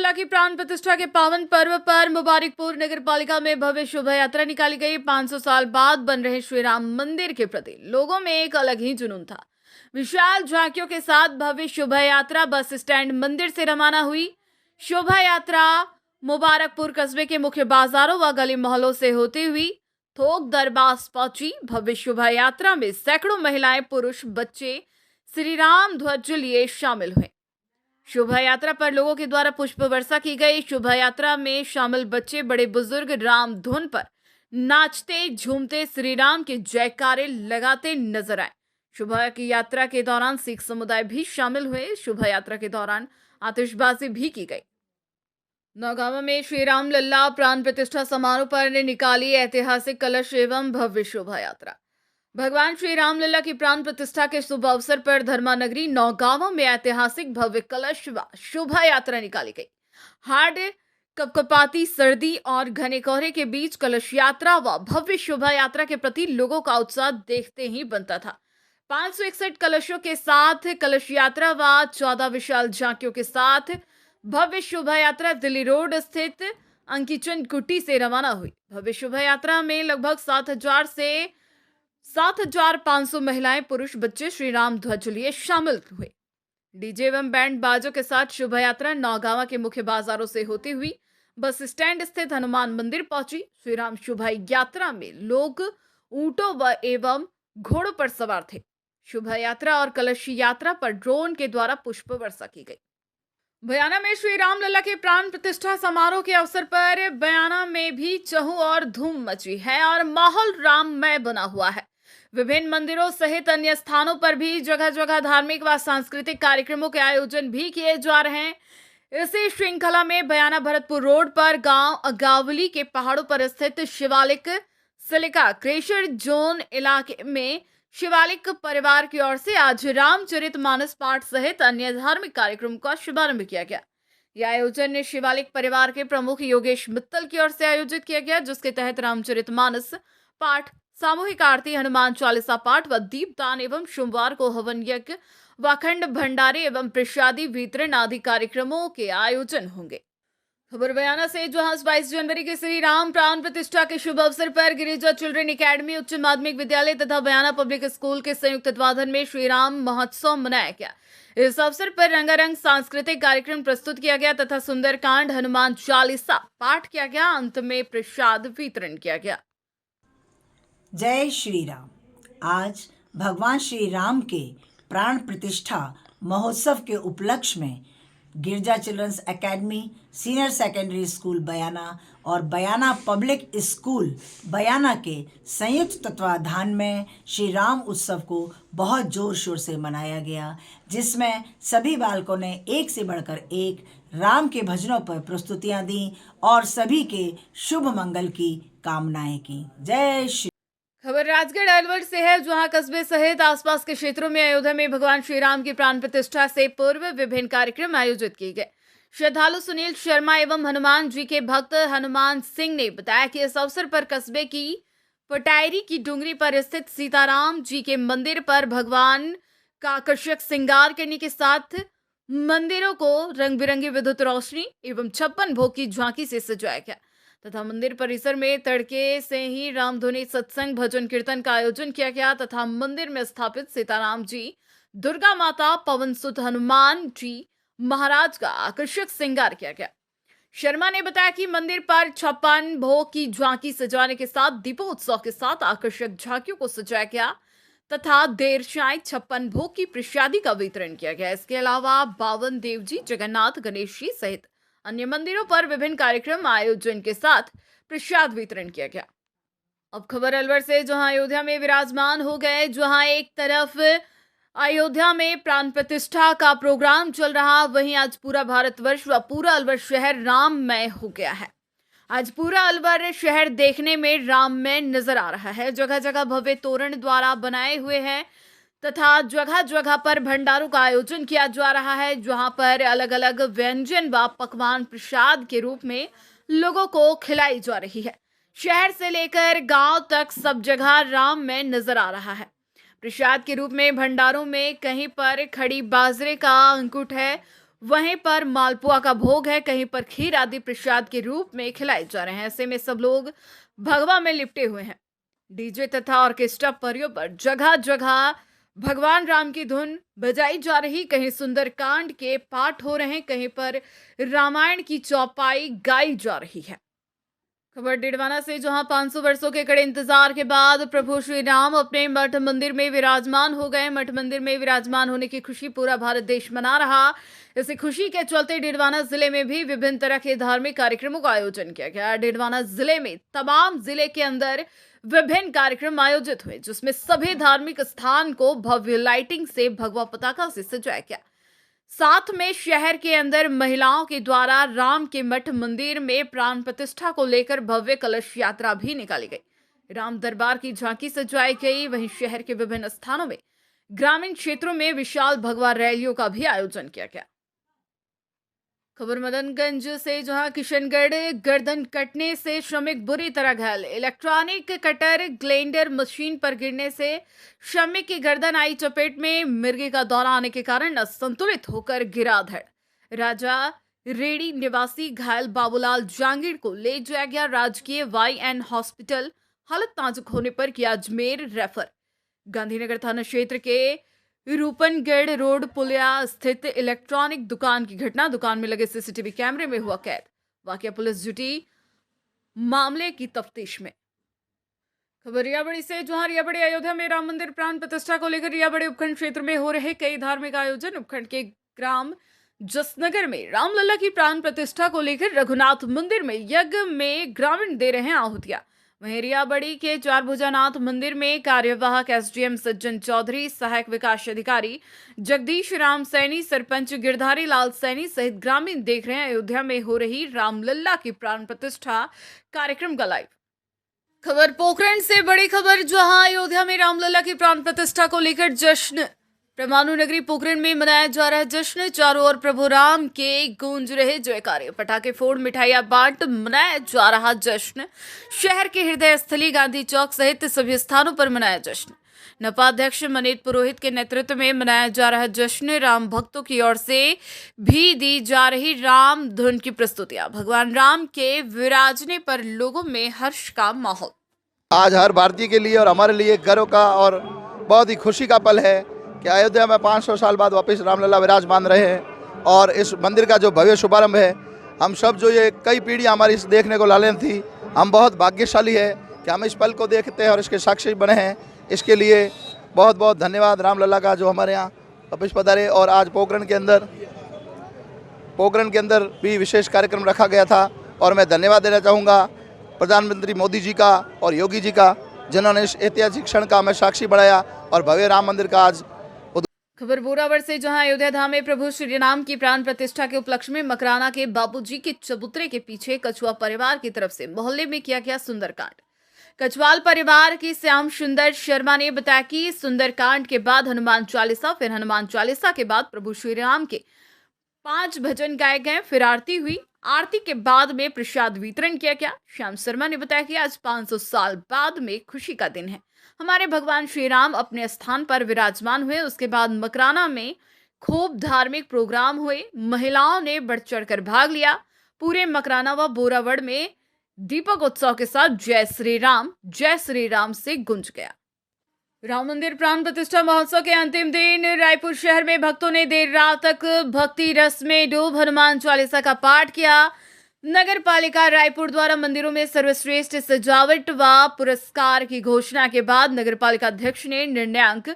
लल्ला की प्राण प्रतिष्ठा के पावन पर्व पर मुबारकपुर नगर पालिका में भव्य शोभा यात्रा निकाली गई। 500 साल बाद बन रहे श्री राम मंदिर के प्रति लोगों में एक अलग ही जुनून था। विशाल झांकियों के साथ भव्य शोभा यात्रा बस स्टैंड मंदिर से रवाना हुई। शोभा यात्रा मुबारकपुर कस्बे के मुख्य बाजारों व गली मोहल्लों से होती हुई थोक दरबार पहुंची। भव्य शोभा यात्रा में सैकड़ों महिलाएं, पुरुष, बच्चे श्री राम ध्वज लिए शामिल हुए। शोभा यात्रा पर लोगों के द्वारा पुष्प वर्षा की गई। शोभा यात्रा में शामिल बच्चे, बड़े बुजुर्ग राम धुन पर नाचते झूमते श्री राम के जयकारे लगाते नजर आए। शोभा की यात्रा के दौरान सिख समुदाय भी शामिल हुए। शोभा यात्रा के दौरान आतिशबाजी भी की गई। नौगांवा में श्री राम लल्ला प्राण प्रतिष्ठा समारोह पर निकाली ऐतिहासिक कलश एवं भव्य शोभा यात्रा। भगवान श्री राम लल्ला की प्राण प्रतिष्ठा के शुभ अवसर पर धर्मानगरी नौगांवा में ऐतिहासिक भव्य कलश व शोभा यात्रा निकाली गई। हार्ड कपकपाती सर्दी और घने कोहरे के बीच कलश यात्रा व भव्य शोभा यात्रा के प्रति लोगों का उत्साह देखते ही बनता था। 561 कलशों के साथ कलश यात्रा व 14 विशाल झांकियों के साथ भव्य शोभा यात्रा दिल्ली रोड स्थित अंकिचंद कुटी से रवाना हुई। भव्य शोभा यात्रा में लगभग 7,000 से 7,500 महिलाएं, पुरुष, बच्चे श्री राम ध्वज लिए शामिल हुए। डीजे एवं बैंड बाजों के साथ शोभा यात्रा नौगांवा के मुख्य बाजारों से होती हुई बस स्टैंड स्थित हनुमान मंदिर पहुंची। श्री राम शोभा यात्रा में लोग ऊंटों व एवं घोड़ों पर सवार थे। शोभा यात्रा और कलश यात्रा पर ड्रोन के द्वारा पुष्प वर्षा की गई। बयाना में श्री राम लल्ला के प्राण प्रतिष्ठा समारोह के अवसर पर बयाना में भी चहु और धूम मची है और माहौल राममय बना हुआ है। विभिन्न मंदिरों सहित अन्य स्थानों पर भी जगह जगह धार्मिक व सांस्कृतिक कार्यक्रमों के आयोजन भी किए जा रहे हैं। इसी श्रृंखला में बयाना भरतपुर रोड पर गांव अगावली के पहाड़ों पर स्थित शिवालिक सिलिका क्रेशर जोन इलाके में शिवालिक परिवार की ओर से आज रामचरितमानस पाठ सहित अन्य धार्मिक कार्यक्रम का शुभारंभ किया गया। यह आयोजन शिवालिक परिवार के प्रमुख योगेश मित्तल की ओर से आयोजित किया गया, जिसके तहत रामचरितमानस पाठ, सामूहिक आरती, हनुमान चालीसा पाठ व दीपदान एवं सोमवार को हवन यज्ञ व अखंड भंडारे एवं प्रसादी वितरण आदि कार्यक्रमों के आयोजन होंगे। खबर बयाना से, जहां 22 जनवरी के श्री राम प्राण प्रतिष्ठा के शुभ अवसर पर गिरिजा चिल्ड्रन एकेडमी उच्च माध्यमिक विद्यालय तथा बयाना पब्लिक स्कूल के संयुक्त तत्वाधान में श्री राम महोत्सव मनाया गया। इस अवसर पर रंगारंग सांस्कृतिक कार्यक्रम प्रस्तुत किया गया तथा सुंदरकांड, हनुमान चालीसा पाठ किया गया। अंत में प्रसाद वितरण किया गया। जय श्री राम। आज भगवान श्री राम के प्राण प्रतिष्ठा महोत्सव के उपलक्ष्य में Girja children's academy, senior secondary school Bayana और बयाना पब्लिक स्कूल बयाना के संयुक्त तत्वाधान में श्री राम उत्सव को बहुत जोर शोर से मनाया गया, जिसमें सभी बालकों ने एक से बढ़कर एक राम के भजनों पर प्रस्तुतियां दी और सभी के शुभ मंगल की कामनाएं की। जय श्री। खबर राजगढ़ अलवर से है, जहां कस्बे सहित आसपास के क्षेत्रों में अयोध्या में भगवान श्री राम की प्राण प्रतिष्ठा से पूर्व विभिन्न कार्यक्रम आयोजित किए गए। श्रद्धालु सुनील शर्मा एवं हनुमान जी के भक्त हनुमान सिंह ने बताया कि इस अवसर पर कस्बे की पटायरी की डुंगरी पर स्थित सीताराम जी के मंदिर पर भगवान का आकर्षक श्रृंगार करने के साथ मंदिरों को रंग बिरंगी विद्युत रोशनी एवं 56 भोग की झांकी से सजाया गया तथा मंदिर परिसर में तड़के से ही रामधुनी, सत्संग, भजन कीर्तन का आयोजन किया गया तथा मंदिर में स्थापित सीताराम जी, दुर्गा माता, पवन सुत हनुमान जी महाराज का आकर्षक श्रृंगार किया गया। शर्मा ने बताया कि मंदिर पर 56 भोग की झांकी सजाने के साथ दीपोत्सव के साथ आकर्षक झांकियों को सजाया गया तथा देर शाम 56 भोग की प्रसादी का वितरण किया गया। इसके अलावा 52 देव जी, जगन्नाथ, गणेश जी सहित अन्य मंदिरों पर विभिन्न कार्यक्रम आयोजन के साथ प्रसाद वितरण किया गया। अब खबर अलवर से, जहां अयोध्या में विराजमान हो गए। जहां एक तरफ अयोध्या में प्राण प्रतिष्ठा का प्रोग्राम चल रहा, वहीं आज पूरा भारतवर्ष व पूरा अलवर शहर राममय हो गया है। आज पूरा अलवर शहर देखने में राममय नजर आ रहा है। जगह जगह भव्य तोरण द्वारा बनाए हुए हैं तथा जगह जगह पर भंडारों का आयोजन किया जा रहा है, जहां पर अलग अलग व्यंजन व पकवान प्रसाद के रूप में लोगों को खिलाई जा रही है। शहर से लेकर गांव तक सब जगह राम में नजर आ रहा है। प्रसाद के रूप में भंडारों में कहीं पर खड़ी बाजरे का अंकुट है, वहीं पर मालपुआ का भोग है, कहीं पर खीर आदि प्रसाद के रूप में खिलाए जा रहे हैं। ऐसे में सब लोग भगवा में लिपटे हुए हैं। डीजे तथा ऑर्केस्ट्रा परियों पर जगह जगह भगवान राम की धुन बजाई जा रही, कहीं सुंदरकांड के पाठ हो रहे हैं, कहीं पर रामायण की चौपाई गाई जा रही है। खबर डिडवाना से, जहां 500 वर्षों के कड़े इंतजार के बाद प्रभु श्री राम अपने मठ मंदिर में विराजमान हो गए। मठ मंदिर में विराजमान होने की खुशी पूरा भारत देश मना रहा। इसी खुशी के चलते डिडवाना जिले में भी विभिन्न तरह के धार्मिक कार्यक्रमों का आयोजन किया गया। डिडवाना जिले में तमाम जिले के अंदर विभिन्न कार्यक्रम आयोजित हुए, जिसमें सभी धार्मिक स्थान को भव्य लाइटिंग से भगवा पताका से सजाया गया। साथ में शहर के अंदर महिलाओं के द्वारा राम के मठ मंदिर में प्राण प्रतिष्ठा को लेकर भव्य कलश यात्रा भी निकाली गई। राम दरबार की झांकी सजाई गई। वहीं शहर के विभिन्न स्थानों में, ग्रामीण क्षेत्रों में विशाल भगवा रैलियों का भी आयोजन किया गया। खबर मदनगंज से, जहां किशनगढ़ गर्दन कटने से श्रमिक बुरी तरह घायल। इलेक्ट्रॉनिक कटर ग्लेंडर मशीन पर गिरने से श्रमिक की गर्दन आई चपेट में। मिर्गी का दौरा आने के कारण असंतुलित होकर गिरा धड़। राजा रेडी निवासी घायल बाबूलाल जांगीर को ले जाया गया राजकीय YN हॉस्पिटल। हालत नाजुक होने पर किया अजमेर रेफर। गांधीनगर थाना क्षेत्र के रूपनगढ़ रोड पुलिया स्थित इलेक्ट्रॉनिक दुकान की घटना। दुकान में लगे CCTV कैमरे में हुआ कैद। वाकया पुलिस जुटी मामले की तफ्तीश में। खबर रियाबड़ी से, जहां रियाबड़ी अयोध्या में राम मंदिर प्राण प्रतिष्ठा को लेकर रियाबड़ी उपखंड क्षेत्र में हो रहे कई धार्मिक आयोजन। उपखंड के ग्राम जसनगर में रामलला की प्राण प्रतिष्ठा को लेकर रघुनाथ मंदिर में यज्ञ में ग्रामीण दे रहे हैं आहुतियां। वहीं रियाबड़ी के चारभुजानाथ मंदिर में कार्यवाहक SDM सज्जन चौधरी, सहायक विकास अधिकारी जगदीश राम सैनी, सरपंच गिरधारी लाल सैनी सहित ग्रामीण देख रहे हैं अयोध्या में हो रही रामलला की प्राण प्रतिष्ठा कार्यक्रम का लाइव। खबर पोखरण से, बड़ी खबर, जहां अयोध्या में रामलला की प्राण प्रतिष्ठा को लेकर जश्न। परमाणु नगरी पोखरण में मनाया जा रहा है जश्न। चारों ओर प्रभु राम के गूंज रहे जयकारे, पटाखे फोड़, मिठाइयां बांट मनाया जा रहा जश्न। शहर के हृदय स्थली गांधी चौक सहित सभी स्थानों पर मनाया जश्न। नपा अध्यक्ष मनीत पुरोहित के नेतृत्व में मनाया जा रहा जश्न। राम भक्तों की ओर से भी दी जा रही राम धुन की प्रस्तुतियां। भगवान राम के विराजने पर लोगों में हर्ष का माहौल। आज हर भारतीय के लिए और हमारे लिए गर्व का और बहुत ही खुशी का पल है कि अयोध्या में 500 साल बाद वापस रामलला विराजमान रहे हैं। और इस मंदिर का जो भव्य शुभारंभ है, हम सब जो ये कई पीढ़ियां हमारी इस देखने को लालन थी, हम बहुत भाग्यशाली है कि हम इस पल को देखते हैं और इसके साक्षी बने हैं। इसके लिए बहुत बहुत धन्यवाद रामलला का, जो हमारे यहाँ वापस पधारे। और आज पोखरण के अंदर भी विशेष कार्यक्रम रखा गया था और मैं धन्यवाद देना चाहूँगा प्रधानमंत्री मोदी जी का और योगी जी का, जिन्होंने इस ऐतिहासिक क्षण का हमें साक्षी बनाया और भव्य राम मंदिर का आज। खबर बोरावड़ से, जहां अयोध्या धाम में प्रभु श्री राम की प्राण प्रतिष्ठा के उपलक्ष्य में मकराना के बाबूजी के चबूतरे के पीछे कछुआ परिवार की तरफ से मोहल्ले में किया गया सुंदरकांड। कछवाल परिवार की श्याम सुंदर शर्मा ने बताया कि सुंदरकांड के बाद हनुमान चालीसा, फिर हनुमान चालीसा के बाद प्रभु श्री राम के 5 भजन गाए गए, फिर आरती हुई। आरती के बाद में प्रसाद वितरण किया गया। श्याम शर्मा ने बताया कि आज 500 साल बाद में खुशी का दिन है। हमारे भगवान श्री राम अपने स्थान पर विराजमान हुए। उसके बाद मकराना में खूब धार्मिक प्रोग्राम हुए। महिलाओं ने बढ़ चढ़कर भाग लिया। पूरे मकराना व बोरावड़ में दीपक उत्सव के साथ जय श्री राम से गूंज गया। राम मंदिर प्राण प्रतिष्ठा महोत्सव के अंतिम दिन रायपुर शहर में भक्तों ने देर रात तक भक्ति रस में डूब हनुमान चालीसा का पाठ किया। नगर पालिका रायपुर द्वारा मंदिरों में सर्वश्रेष्ठ सजावट व पुरस्कार की घोषणा के बाद नगर पालिका अध्यक्ष ने निर्णायक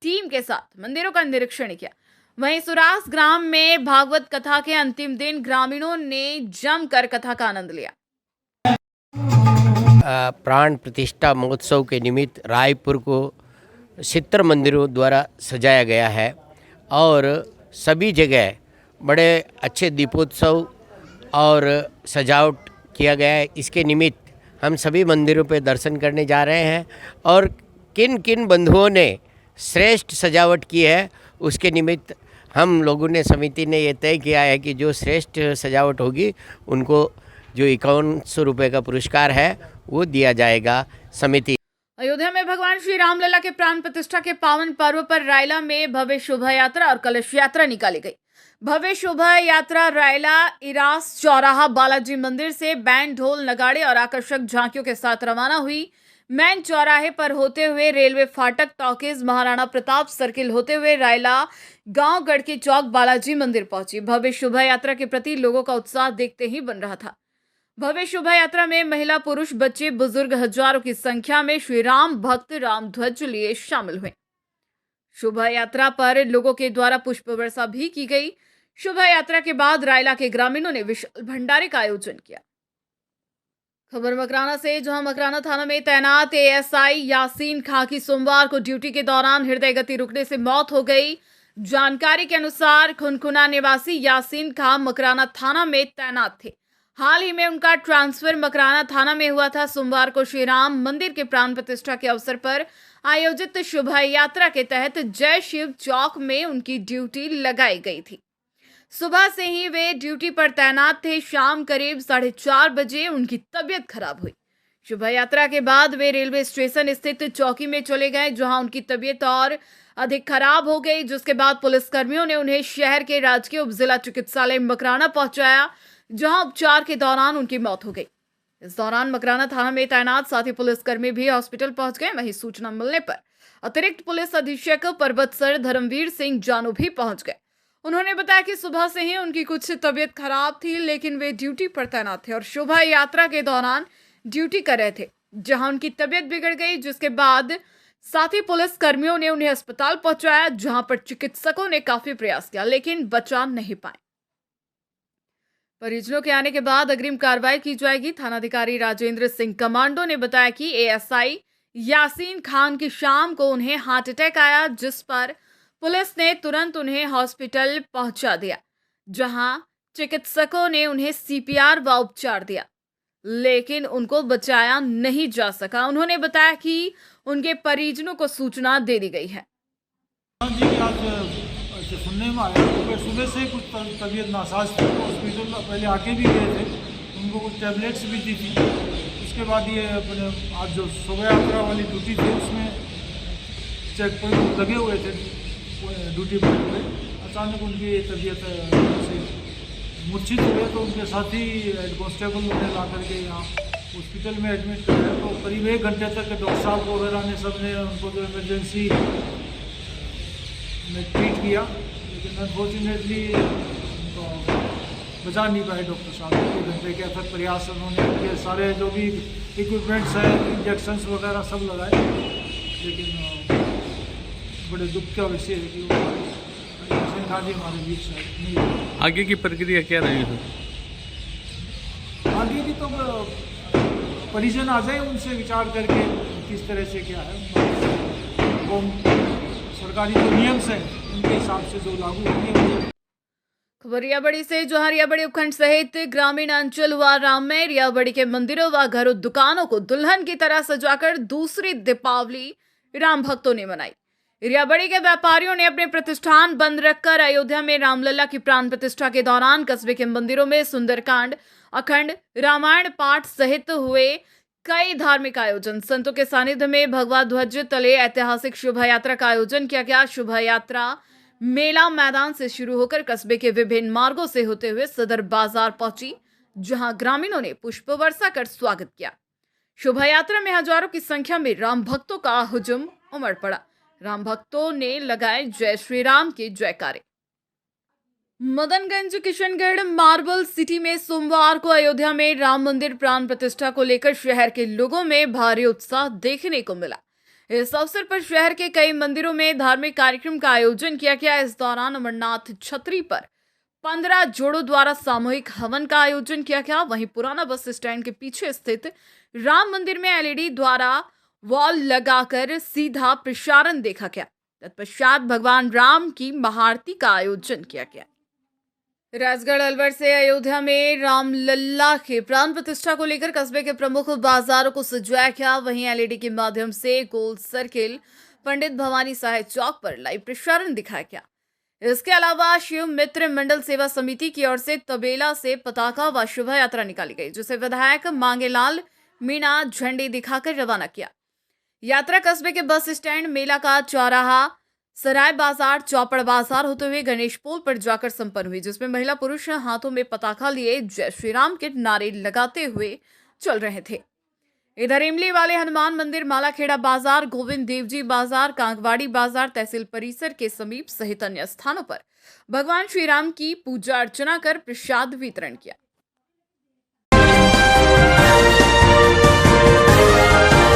टीम के साथ मंदिरों का निरीक्षण किया। वहीं सुरास ग्राम में भागवत कथा के अंतिम दिन ग्रामीणों ने जमकर कथा का आनंद लिया। प्राण प्रतिष्ठा महोत्सव के निमित्त रायपुर को 70 मंदिरों द्वारा सजाया गया है और सभी जगह बड़े अच्छे दीपोत्सव और सजावट किया गया है। इसके निमित्त हम सभी मंदिरों पे दर्शन करने जा रहे हैं और किन किन बंधुओं ने श्रेष्ठ सजावट की है उसके निमित्त हम लोगों ने, समिति ने ये तय किया है कि जो श्रेष्ठ सजावट होगी उनको जो 5100 रुपये का पुरस्कार है वो दिया जाएगा। समिति अयोध्या में भगवान श्री रामलला के प्राण प्रतिष्ठा के पावन पर्व पर रायला में भव्य शोभा यात्रा और कलश यात्रा निकाली गई। भव्य शोभा यात्रा रायला इरास चौराहा बालाजी मंदिर से बैंड ढोल नगाड़े और आकर्षक झांकियों के साथ रवाना हुई। मैन चौराहे पर होते हुए रेलवे फाटक, टॉकीज, महाराणा प्रताप सर्किल होते हुए रायला गांव गढ़की चौक बालाजी मंदिर पहुंची। भव्य शोभा यात्रा के प्रति लोगों का उत्साह देखते ही बन रहा था। भव्य शोभा यात्रा में महिला, पुरुष, बच्चे, बुजुर्ग हजारों की संख्या में श्री राम भक्त राम ध्वज लिए शामिल हुए। शोभा यात्रा पर लोगों के द्वारा पुष्प वर्षा भी की गई। शोभा यात्रा के बाद रायला के ग्रामीणों ने विशाल भंडारे का आयोजन किया। खबर मकराना से, जहां मकराना थाना में तैनात एएसआई यासीन खां की सोमवार को ड्यूटी के दौरान हृदय गति रुकने से मौत हो गई। जानकारी के अनुसार खुनखुना निवासी यासीन खां मकराना थाना में तैनात थे। हाल ही में उनका ट्रांसफर मकराना थाना में हुआ था। सोमवार को श्री राम मंदिर के प्राण प्रतिष्ठा के अवसर पर आयोजित शोभा यात्रा के तहत जय शिव चौक में उनकी ड्यूटी लगाई गई थी। सुबह से ही वे ड्यूटी पर तैनात थे। शाम करीब 4:30 बजे उनकी तबीयत खराब हुई। शोभा यात्रा के बाद वे रेलवे स्टेशन स्थित चौकी में चले गए, जहां उनकी तबीयत और अधिक खराब हो गई, जिसके बाद पुलिसकर्मियों ने उन्हें शहर के राजकीय उप जिला चिकित्सालय मकराना पहुंचाया, जहां उपचार के दौरान उनकी मौत हो गई। इस दौरान मकराना थाना में तैनात साथी पुलिसकर्मी भी हॉस्पिटल पहुंच गए। वहीं सूचना मिलने पर अतिरिक्त पुलिस अधीक्षक परबतसर धर्मवीर सिंह जानू भी पहुंच गए। उन्होंने बताया कि सुबह से ही उनकी कुछ तबीयत खराब थी, लेकिन वे ड्यूटी पर तैनात थे और शोभा यात्रा के दौरान ड्यूटी कर रहे थे, जहां उनकी तबीयत बिगड़ गई, जिसके बाद साथी पुलिस कर्मियों ने उन्हें अस्पताल पहुंचाया, जहां पर चिकित्सकों ने काफी प्रयास किया, लेकिन बचा नहीं पाए। परिजनों के आने के बाद अग्रिम कार्रवाई की जाएगी। थानाधिकारी राजेंद्र सिंह कमांडो ने बताया कि एएसआई यासीन खान की शाम को उन्हें हार्ट अटैक आया, जिस पर पुलिस ने तुरंत उन्हें हॉस्पिटल पहुंचा दिया, जहां चिकित्सकों ने उन्हें सीपीआर व उपचार दिया, लेकिन उनको बचाया नहीं जा सका। उन्होंने बताया कि उनके परिजनों को सूचना दे दी गई है। जी आज ऐसे सुनने में आया तो सुबह से कुछ तबीयत नासाज थी, तो हॉस्पिटल पहले आके भी गए थे, उनको कुछ टैबलेट्स भी दी थी। उसके बाद ये अपने आज जो शोभा यात्रा वाली ड्यूटी थी उसमें चेक पॉइंट लगे हुए थे, ड्यूटी पर हुए, अचानक उनकी तबीयत से मूर्छित हुए, तो उनके साथी हेड कांस्टेबल उन्हें ला करके यहाँ हॉस्पिटल में एडमिट कराया। तो करीब 1 घंटे तक डॉक्टर साहब वगैरह ने सब ने उनको जो इमरजेंसी में ट्रीट किया, लेकिन अनफॉर्चुनेटली उनको बचा नहीं पाए डॉक्टर साहब। 1 घंटे के अथक प्रयास उन्होंने उनके सारे जो भी इक्विपमेंट्स हैं, इंजेक्शंस वगैरह सब लगाए, लेकिन बड़े दुख का विषय है कि वो जी हमारे बीच से नहीं। आगे की प्रक्रिया क्या रही है? आगे की तो परिजन आ जाए, उनसे विचार करके किस तरह से क्या है वो सरकारी जो नियम हैं उनके हिसाब से जो लागू होंगे। खबर रियाबड़ी से, जहां रियाबड़ी उपखंड सहित ग्रामीण अंचल व राम में रियाबड़ी के मंदिरों व घरों दुकानों को दुल्हन की तरह सजाकर दूसरी दीपावली राम भक्तों ने मनाई। रियाबड़ी के व्यापारियों ने अपने प्रतिष्ठान बंद रखकर अयोध्या में रामलला की प्राण प्रतिष्ठा के दौरान कस्बे के मंदिरों में सुंदरकांड, अखंड रामायण पाठ सहित हुए कई धार्मिक आयोजन। संतों के सानिध्य में भगवा ध्वज तले ऐतिहासिक शोभा यात्रा का आयोजन किया गया। शोभा यात्रा मेला मैदान से शुरू होकर कस्बे के विभिन्न मार्गों से होते हुए सदर बाजार पहुंची, जहां ग्रामीणों ने पुष्प वर्षा कर स्वागत किया। शोभा यात्रा में हजारों की संख्या में राम भक्तों का हुजूम उमड़ पड़ा। राम भक्तों ने लगाए जय श्री राम के जयकारे। मदनगंज किशनगढ़ मार्बल सिटी में सोमवार को अयोध्या में राम मंदिर प्राण प्रतिष्ठा को लेकर शहर के लोगों में भारी उत्साह देखने को मिला। इस अवसर पर शहर के कई मंदिरों में धार्मिक कार्यक्रम का आयोजन किया गया। इस दौरान अमरनाथ छतरी पर 15 जोड़ों द्वारा सामूहिक हवन का आयोजन किया गया। वहीं पुराना बस स्टैंड के पीछे स्थित राम मंदिर में एलईडी द्वारा वॉल लगाकर सीधा प्रसारण देखा गया। तत्पश्चात भगवान राम की महाआरती का आयोजन किया गया। राजगढ़ अलवर से अयोध्या में रामलला के प्राण प्रतिष्ठा को लेकर कस्बे के प्रमुख बाजारों को सजाया गया। वहीं एलईडी के माध्यम से गोल सर्किल, पंडित भवानी सहाय चौक पर लाइव प्रसारण दिखाया गया। इसके अलावा शिव मित्र मंडल सेवा समिति की ओर से तबेला से पताका व शोभा यात्रा निकाली गई, जिसे विधायक मांगेलाल मीणा झंडी दिखाकर रवाना किया। यात्रा कस्बे के बस स्टैंड, मेला का चौराहा, सराय बाजार चौपड़ बाजार होते हुए गणेश पोल पर जाकर संपन्न हुई, जिसमें महिला पुरुष हाथों में पताका लिए जय श्री राम के नारे लगाते हुए चल रहे थे। इधर इमली वाले हनुमान मंदिर, मालाखेड़ा बाजार, गोविंद देवजी बाजार, कांगवाड़ी बाजार, तहसील परिसर के समीप सहित अन्य स्थानों पर भगवान श्री राम की पूजा अर्चना कर प्रसाद वितरण किया।